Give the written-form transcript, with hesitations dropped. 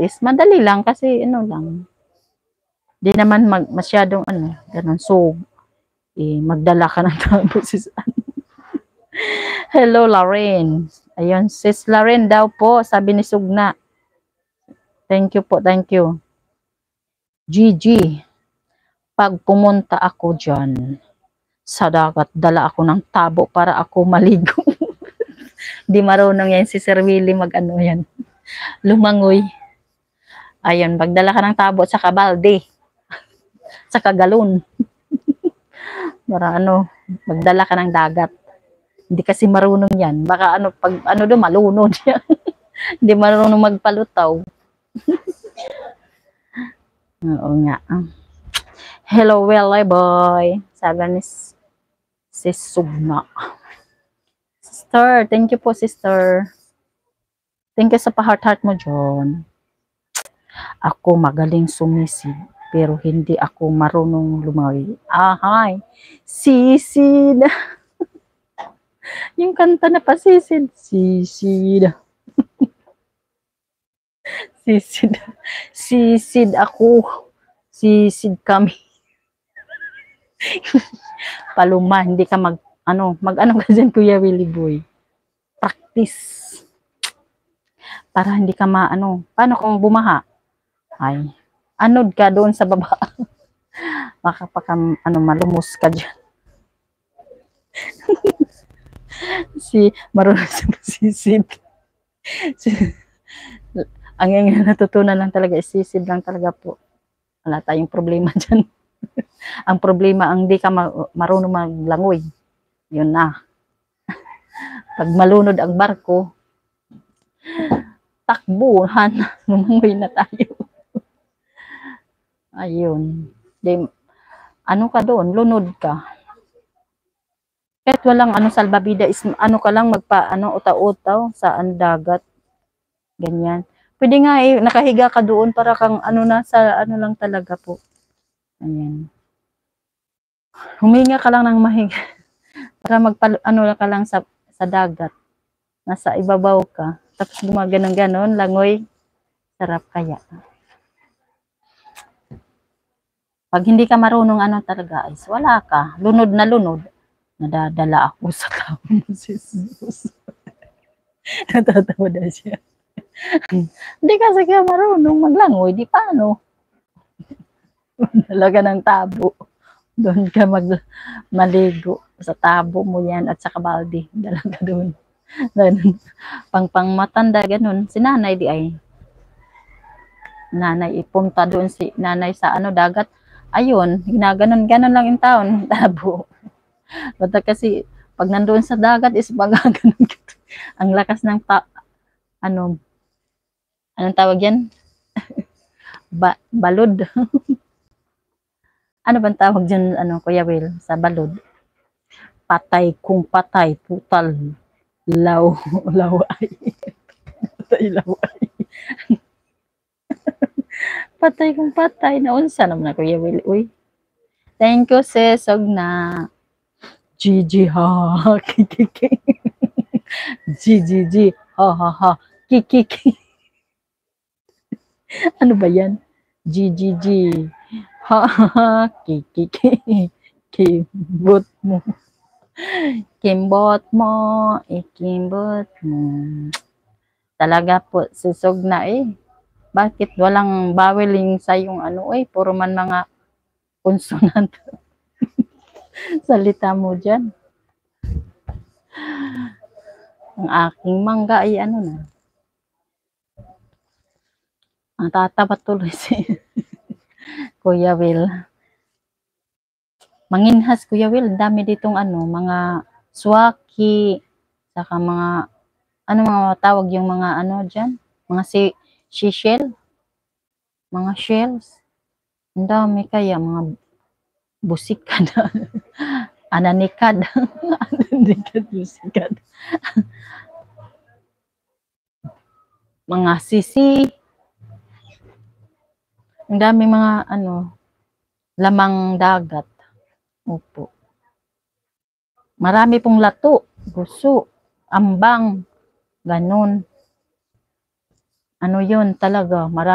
is madali lang kasi ano lang. Di naman masyadong ano, ganun. So, magdala ka ng tabo sis. Hello, Lorraine. Ayun, sis Lorraine daw po, sabi ni Sugna. Thank you po, thank you. Gigi, pag pumunta ako dyan sa dagat, dala ako ng tabo para ako maligo. Di marunong yan si Sir Willie mag-ano yan. Lumangoy. Ayun, pagdala ka ng tabo sa balde. Sa galon. Para ano, magdala ka ng dagat. Hindi kasi marunong yan. Baka ano, pag ano doon, malunod yan. Hindi marunong magpalutaw. Oo nga. Hello, Welly boy. Sabi ni Sis Sugna. Sister, thank you po, sister. Thank you sa pa-heart-heart mo, John. Ako magaling sumisid, pero hindi ako marunong lumawi. Hi. Sisid. Yung kanta na pa, sisid. Sisid. Sisid. Sisid ako. Sisid kami. Paluma, hindi ka mag-ano ka dyan, Kuya Willie Boy. Practice. Para hindi ka paano kung bumaha? Ay, anod ka doon sa baba. Baka malumos ka dyan. Marunong sa sisid. Ang natutunan lang talaga, sisid lang talaga po. Wala tayong problema dyan. Ang problema, ang di ka marunong maglangoy. Yun na. Pag malunod ang barko, takbuhan, lumangoy na tayo. Ayun. Ano ka doon, lunod ka. Kahit walang salbabida, is ka lang utaw-utaw sa dagat. Ganyan. Pwede nga nakahiga ka doon para kang sa lang talaga po. Ayan. Huminga ka lang ng mahiga para ka lang sa dagat. Nasa ibabaw ka. Tapos gumaganon-ganon, langoy. Sarap kaya. Pag hindi ka marunong talaga, is wala ka. Lunod na lunod. Nadadala ako sa tao mo, sis. Natatawa na siya. Hindi kasi ka marunong maglangoy. Di paano? Talaga ng tabo. Doon ka maligo sa tabo mo yan at sa balde. Dalaga doon. Pang matanda ganun. Si nanay di ay. Nanay ipunta doon si nanay sa dagat. Ayun, ginaganon lang yung taon. Tabo. Bata kasi pag nandoon sa dagat is magaganon. Ang lakas ng anong tawag yan? Balod. Ano bang tawag dyan, Kuya Will, sa balod? Patay kung patay, putal, laway. Patay, laway. Patay kung patay, naunsa naman na, Kuya Will. Uy. Thank you, sis, Sugna. Gigi, ha, kikiki. Gigi, ha, kikiki. Ano ba yan? Gigi. Ha, kikiki. Kimbot mo. Kimbot mo. Ikimbot mo. Talaga po, susog na Bakit walang baweling sa yung puro man mga konsonant. Salita mo dyan. Ang aking mangga ay na. Ang tatapat tuloy si Kuya Will. Manginhas, Kuya Will. Dami ditong mga swaki, saka mga, mga tawag yung mga dyan? Mga seashell. Mga shells. Ang dami kaya, mga busikad. Ananikad. Ananikad, busikad. Mga sisi. Ang dami mga lamang dagat. Opo. Marami pong lato, guso, ambang, ganun. Yun talaga, marami.